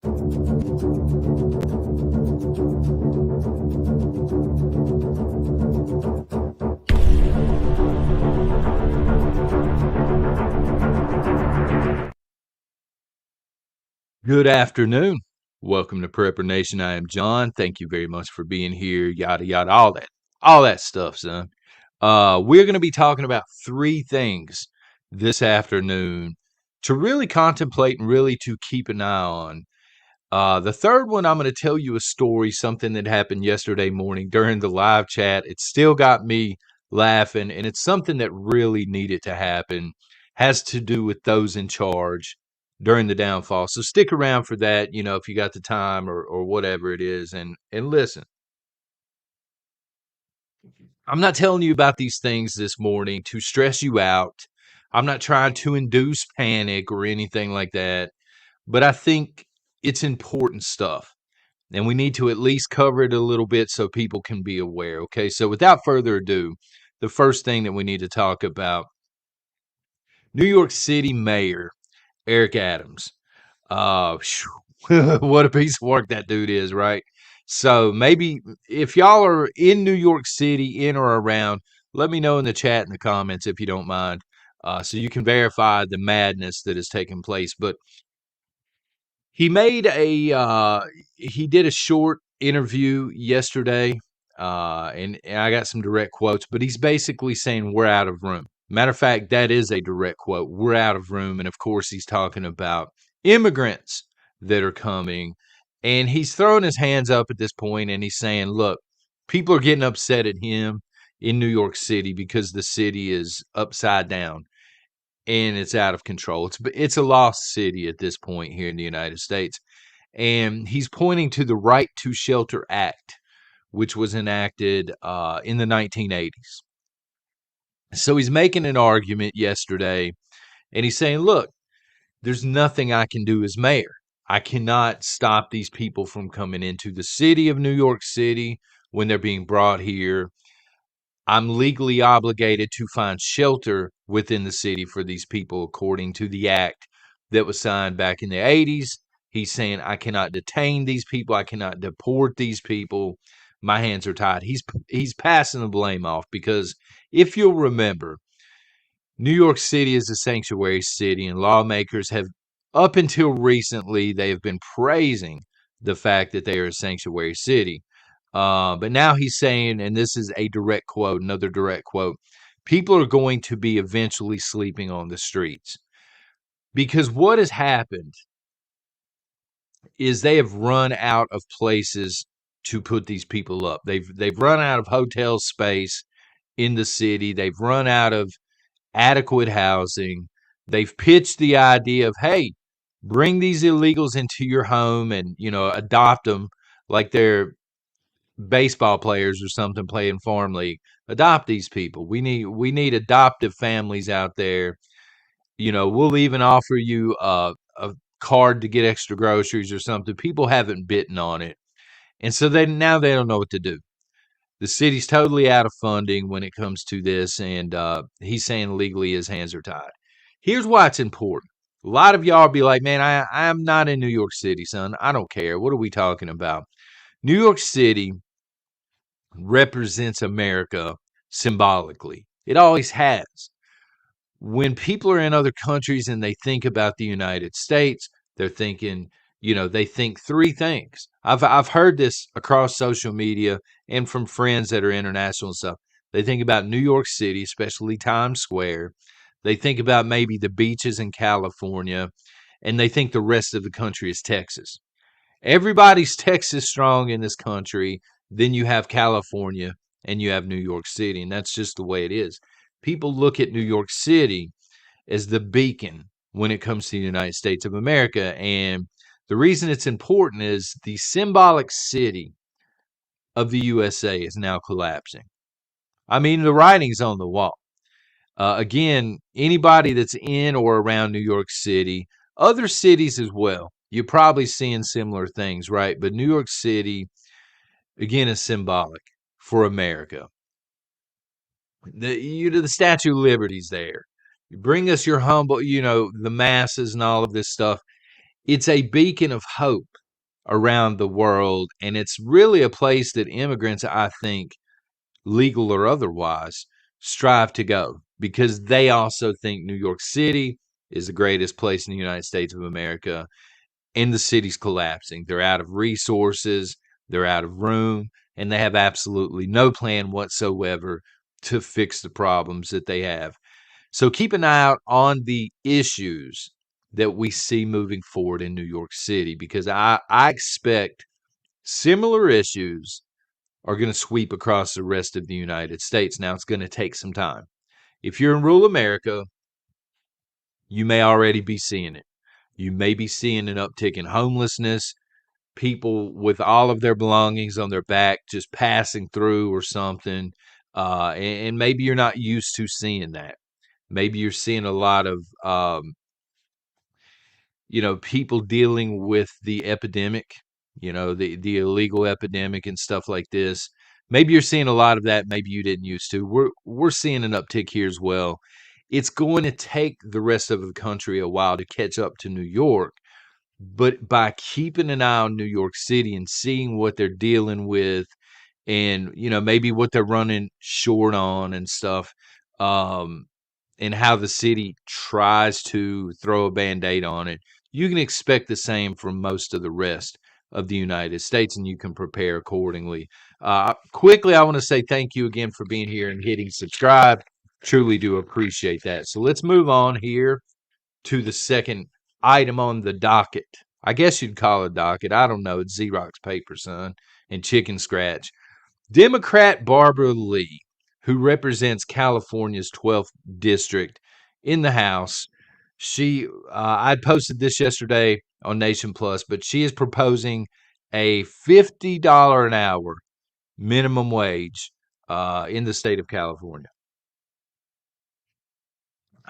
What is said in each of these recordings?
Good afternoon. Welcome to Prepper Nation. I am John. Thank you very much for being here. Yada yada, all that stuff, son. We're going to be talking about three things this afternoon to really contemplate and really to keep an eye on. The third one, I'm going to tell you a story, something that happened yesterday morning during the live chat. It still got me laughing, and it's something that really needed to happen. Has to do with those in charge during the downfall. So stick around for that, if you got the time or whatever it is, and listen. I'm not telling you about these things this morning to stress you out. I'm not trying to induce panic or anything like that, but I think it's important stuff. And we need to at least cover it a little bit so people can be aware. Okay. So without further ado, the first thing that we need to talk about, New York City Mayor Eric Adams. What a piece of work that dude is, right? So maybe if y'all are in New York City, in or around, let me know in the chat in the comments if you don't mind, so you can verify the madness that is taking place. But he made he did a short interview yesterday, and I got some direct quotes, but he's basically saying we're out of room. Matter of fact, that is a direct quote. We're out of room. And of course, he's talking about immigrants that are coming. And he's throwing his hands up at this point and he's saying, look, people are getting upset at him in New York City because the city is upside down and it's out of control. It's a lost city at this point here in the United States. And he's pointing to the Right to Shelter Act, which was enacted in the 1980s. So he's making an argument yesterday, and he's saying, look, there's nothing I can do as mayor. I cannot stop these people from coming into the city of New York City when they're being brought here. I'm legally obligated to find shelter within the city for these people according to the act that was signed back in the 80s. He's saying I cannot detain these people. I cannot deport these people. My hands are tied. He's passing the blame off because if you'll remember, New York City is a sanctuary city, and lawmakers have, up until recently, they have been praising the fact that they are a sanctuary city. But now he's saying, and this is a direct quote, another direct quote, people are going to be eventually sleeping on the streets. Because what has happened is they have run out of places to put these people up. They've run out of hotel space in the city. They've run out of adequate housing. They've pitched the idea of, hey, bring these illegals into your home and, adopt them like they're baseball players or something playing farm league. Adopt these people. We need adoptive families out there. We'll even offer you a card to get extra groceries or something. People haven't bitten on it. And so now they don't know what to do. The city's totally out of funding when it comes to this, and he's saying legally his hands are tied. Here's why it's important. A lot of y'all be like, man, I'm not in New York City, son. I don't care. What are we talking about? New York City represents America symbolically. It always has. When people are in other countries and they think about the United States, they're thinking, they think three things. I've heard this across social media and from friends that are international and stuff. They think about New York City, especially Times Square. They think about maybe the beaches in California, and they think the rest of the country is Texas. Everybody's Texas strong in this country. Then you have California and you have New York City, and that's just the way it is. People look at New York City as the beacon when it comes to the United States of America. And the reason it's important is the symbolic city of the USA is now collapsing. I mean, the writing's on the wall. Again, anybody that's in or around New York City, other cities as well, you're probably seeing similar things, right? But New York City, again, is symbolic for America. The Statue of Liberty's there. You bring us your humble, the masses and all of this stuff. It's a beacon of hope around the world, and it's really a place that immigrants, I think, legal or otherwise, strive to go because they also think New York City is the greatest place in the United States of America, and the city's collapsing. They're out of resources, they're out of room, and they have absolutely no plan whatsoever to fix the problems that they have. So keep an eye out on the issues that we see moving forward in New York City because I expect similar issues are going to sweep across the rest of the United States. Now, it's going to take some time. If you're in rural America, you may already be seeing it. You may be seeing an uptick in homelessness, people with all of their belongings on their back just passing through or something. And maybe you're not used to seeing that. Maybe you're seeing a lot of people dealing with the epidemic, the illegal epidemic and stuff like this. Maybe you're seeing a lot of that. Maybe you didn't used to. We're seeing an uptick here as well. It's going to take the rest of the country a while to catch up to New York, but by keeping an eye on New York City and seeing what they're dealing with, and maybe what they're running short on and stuff, um, and how the city tries to throw a band-aid on it, you can expect the same from most of the rest of the United States, and you can prepare accordingly. Quickly, I want to say thank you again for being here and hitting subscribe. Truly do appreciate that. So let's move on here to the second item on the docket. I guess you'd call it docket. I don't know. It's Xerox paper, son, and chicken scratch. Democrat Barbara Lee, who represents California's 12th district in the House, I posted this yesterday on Nation Plus, but she is proposing a $50 an hour minimum wage in the state of California.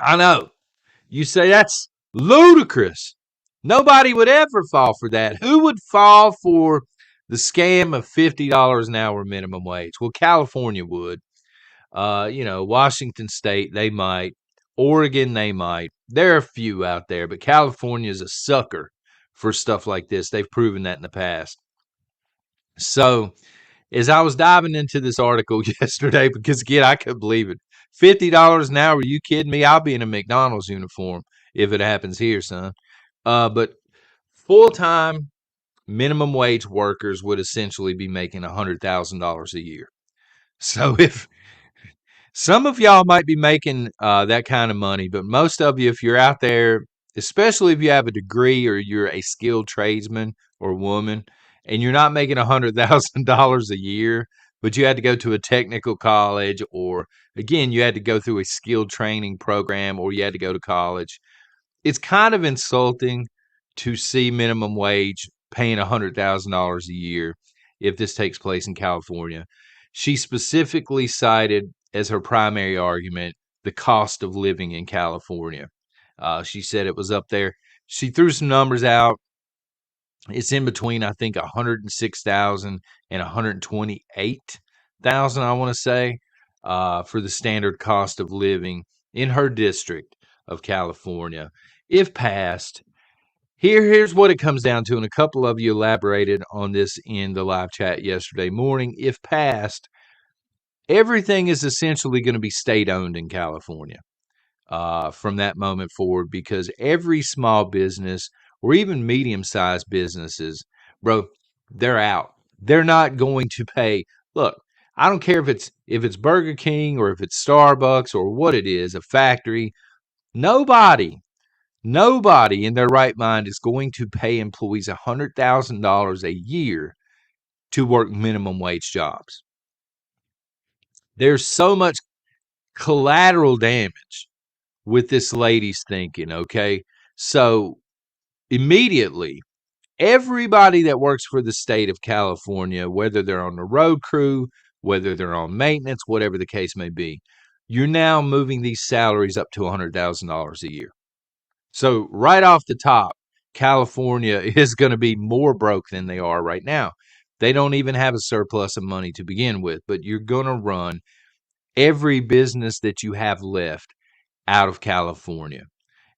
I know. You say that's ludicrous. Nobody would ever fall for that. Who would fall for the scam of $50 an hour minimum wage? Well, California would. Washington State, they might. Oregon, they might. There are a few out there, but California is a sucker for stuff like this. They've proven that in the past. So, as I was diving into this article yesterday, because again, I couldn't believe it. $50 an hour? Are you kidding me? I'll be in a McDonald's uniform if it happens here, son. But full-time minimum wage workers would essentially be making $100,000 a year. So if some of y'all might be making that kind of money, but most of you, if you're out there, especially if you have a degree or you're a skilled tradesman or woman, and you're not making $100,000 a year, but you had to go to a technical college, or again, you had to go through a skilled training program, or you had to go to college. It's kind of insulting to see minimum wage paying $100,000 a year if this takes place in California. She specifically cited as her primary argument the cost of living in California. She said it was up there. She threw some numbers out. It's in between, I think, 106,000 and 128,000, I want to say, for the standard cost of living in her district of California. If passed, here's what it comes down to, and a couple of you elaborated on this in the live chat yesterday morning. If passed, everything is essentially going to be state-owned in California from that moment forward, because every small business or even medium-sized businesses, bro, they're out. They're not going to pay. Look, I don't care if it's Burger King or if it's Starbucks or what it is, a factory. Nobody in their right mind is going to pay employees $100,000 a year to work minimum wage jobs. There's so much collateral damage with this lady's thinking, okay? So immediately, everybody that works for the state of California, whether they're on the road crew, whether they're on maintenance, whatever the case may be, you're now moving these salaries up to $100,000 a year. So right off the top, California is going to be more broke than they are right now. They don't even have a surplus of money to begin with, but you're going to run every business that you have left out of California.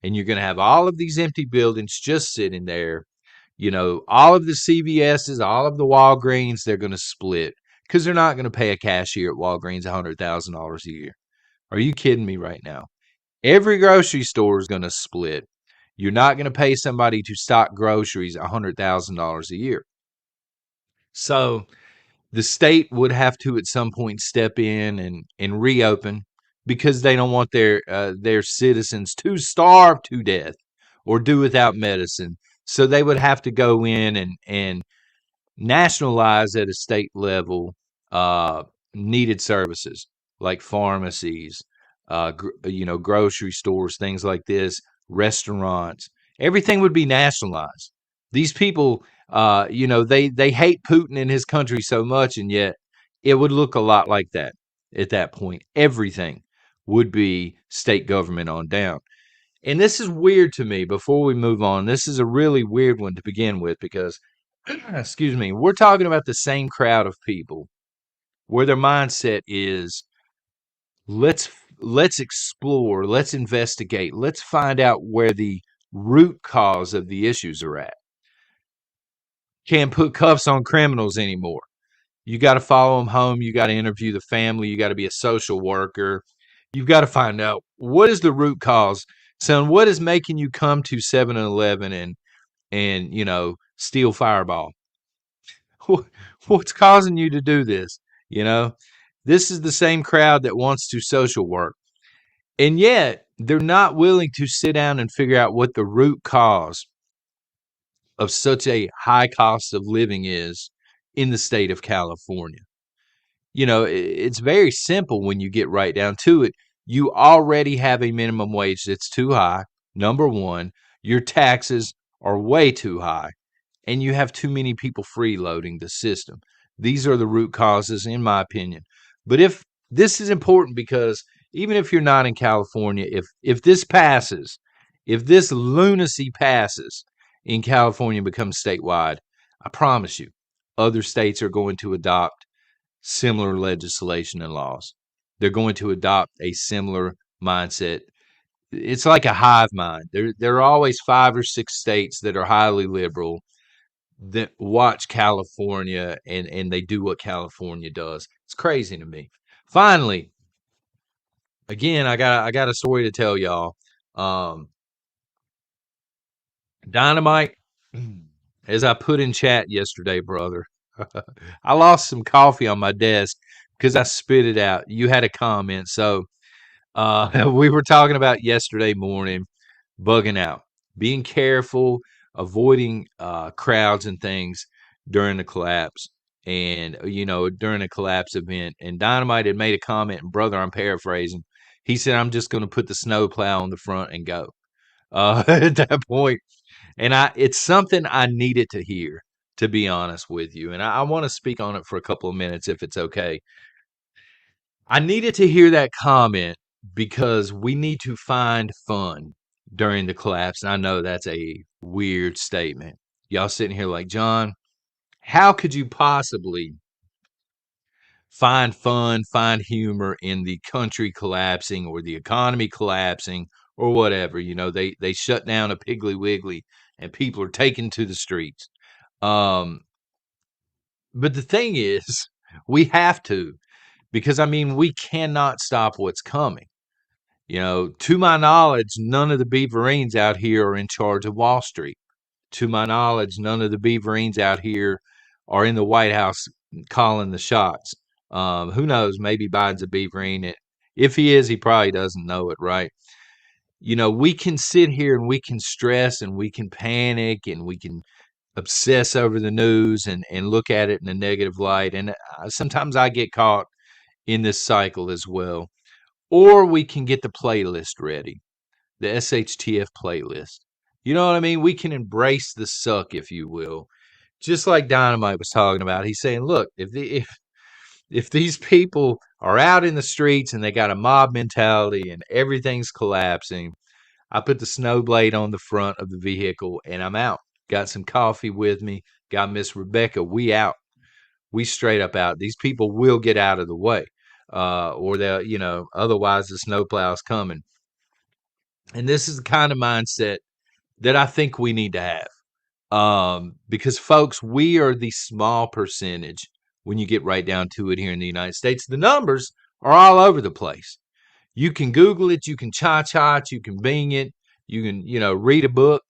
and you're going to have all of these empty buildings just sitting there. All of the CVS's, all of the Walgreens, they're going to split because they're not going to pay a cashier at Walgreens $100,000 a year. Are you kidding me right now? Every grocery store is going to split. You're not going to pay somebody to stock groceries $100,000 a year. So the state would have to at some point step in and reopen because they don't want their citizens to starve to death or do without medicine. So they would have to go in and nationalize at a state level needed services like pharmacies, grocery stores, things like this, restaurants. Everything would be nationalized. These people, they hate Putin and his country so much, and yet it would look a lot like that at that point. Everything would be state government on down. And this is weird to me. Before we move on, this is a really weird one to begin with because, excuse me, we're talking about the same crowd of people where their mindset is let's let's explore, let's investigate, let's find out where the root cause of the issues are at. Can't put cuffs on criminals anymore. You got to follow them home. You got to interview the family. You got to be a social worker. You've got to find out what is the root cause. Son, what is making you come to 7-Eleven and steal Fireball? What's causing you to do this? This is the same crowd that wants to social work. And yet they're not willing to sit down and figure out what the root cause of such a high cost of living is in the state of California. It's very simple when you get right down to it. You already have a minimum wage that's too high. Number one, your taxes are way too high, and you have too many people freeloading the system. These are the root causes, in my opinion. But if this is important because even if you're not in California, if this passes, if this lunacy passes in California and becomes statewide, I promise you, other states are going to adopt similar legislation and laws. They're going to adopt a similar mindset. It's like a hive mind. There are always 5 or 6 states that are highly liberal that watch California and they do what California does. It's crazy to me. Finally, again, I got a story to tell y'all. Dynamite, as I put in chat yesterday, brother, I lost some coffee on my desk because I spit it out. You had a comment. So we were talking about yesterday morning bugging out, being careful, avoiding crowds and things during the collapse and, during a collapse event. And Dynamite had made a comment, and brother, I'm paraphrasing. He said, I'm just going to put the snowplow on the front and go at that point. And it's something I needed to hear, to be honest with you. And I want to speak on it for a couple of minutes if it's okay. I needed to hear that comment because we need to find fun during the collapse. And I know that's a weird statement. Y'all sitting here like, John, how could you possibly find fun, find humor in the country collapsing or the economy collapsing or whatever? They shut down a Piggly Wiggly and people are taken to the streets. But the thing is, we have to, because we cannot stop what's coming. To my knowledge, none of the Beaverines out here are in charge of Wall Street. To my knowledge, none of the Beaverines out here are in the White House calling the shots. Who knows? Maybe Biden's a Beaverine. If he is, he probably doesn't know it, right? We can sit here and we can stress and we can panic and we can obsess over the news and look at it in a negative light. And sometimes I get caught in this cycle as well. Or we can get the playlist ready, the SHTF playlist. You know what I mean? We can embrace the suck, if you will. Just like Dynamite was talking about. He's saying, look, if these people are out in the streets and they got a mob mentality and everything's collapsing, I put the snow blade on the front of the vehicle and I'm out. Got some coffee with me. Got Miss Rebecca. We out. We straight up out. These people will get out of the way. Or they'll, otherwise the snowplow's coming. And this is the kind of mindset that I think we need to have. Because folks, we are the small percentage when you get right down to it here in the United States. The numbers are all over the place. You can Google it, you can cha-cha it, you can Bing it, you can, read a book.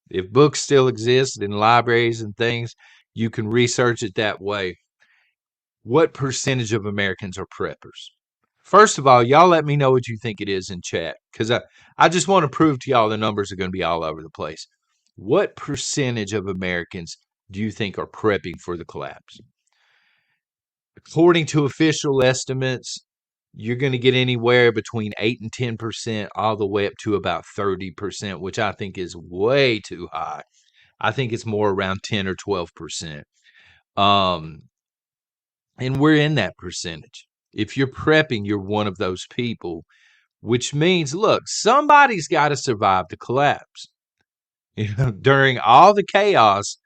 If books still exist in libraries and things, you can research it that way. What percentage of Americans are preppers? First of all, y'all let me know what you think it is in chat, because I just want to prove to y'all the numbers are going to be all over the place. What percentage of Americans do you think are prepping for the collapse? According to official estimates, you're going to get anywhere between 8 and 10%, all the way up to about 30%, which I think is way too high. I think it's more around 10 or 12%. And we're in that percentage. If you're prepping, you're one of those people, which means, look, somebody's got to survive the collapse. During all the chaos,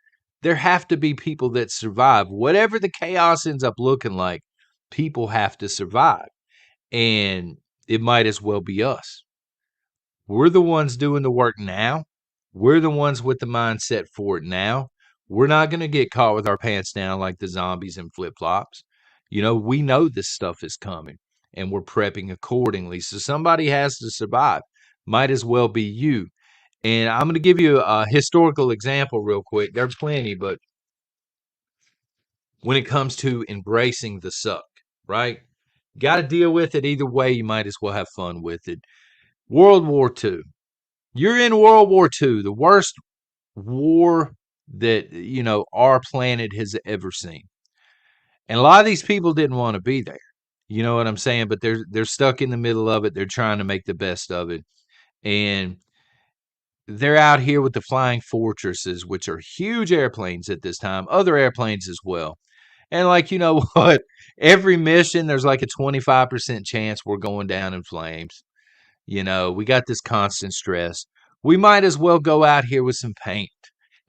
there have to be people that survive. Whatever the chaos ends up looking like, people have to survive. And it might as well be us. We're the ones doing the work now. We're the ones with the mindset for it now. We're not going to get caught with our pants down like the zombies in flip-flops. We know this stuff is coming, and we're prepping accordingly. So somebody has to survive. Might as well be you. And I'm going to give you a historical example real quick. There are plenty, but when it comes to embracing the suck, right? Got to deal with it either way. You might as well have fun with it. World War II. You're in World War II, the worst war that, our planet has ever seen. And a lot of these people didn't want to be there. You know what I'm saying? But they're stuck in the middle of it. They're trying to make the best of it. And they're out here with the flying fortresses, which are huge airplanes at this time, other airplanes as well. And you know what? Every mission, there's like a 25% chance we're going down in flames. We got this constant stress. We might as well go out here with some paint,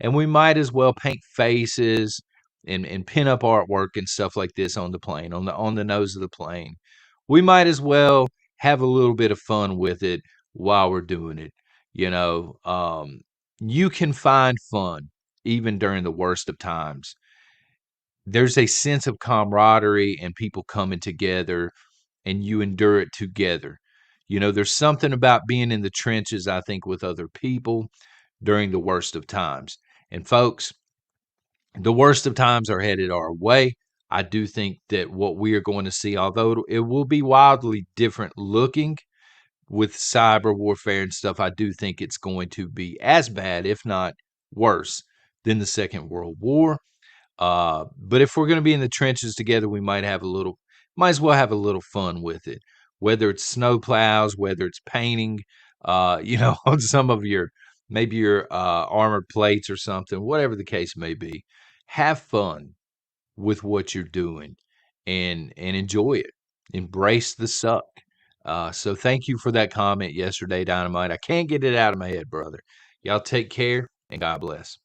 and we might as well paint faces and pin up artwork and stuff like this on the plane, on the nose of the plane. We might as well have a little bit of fun with it while we're doing it. You can find fun even during the worst of times. There's a sense of camaraderie and people coming together, and you endure it together. There's something about being in the trenches, I think, with other people during the worst of times. And folks, the worst of times are headed our way. I do think that what we are going to see, although it will be wildly different looking with cyber warfare and stuff, I do think it's going to be as bad, if not worse, than the Second World War. But if we're going to be in the trenches together, we might as well have a little fun with it. Whether it's snow plows, whether it's painting, on some of maybe your armored plates or something, whatever the case may be. Have fun with what you're doing and enjoy it. Embrace the suck. So thank you for that comment yesterday, Dynamite. I can't get it out of my head, brother. Y'all take care and God bless.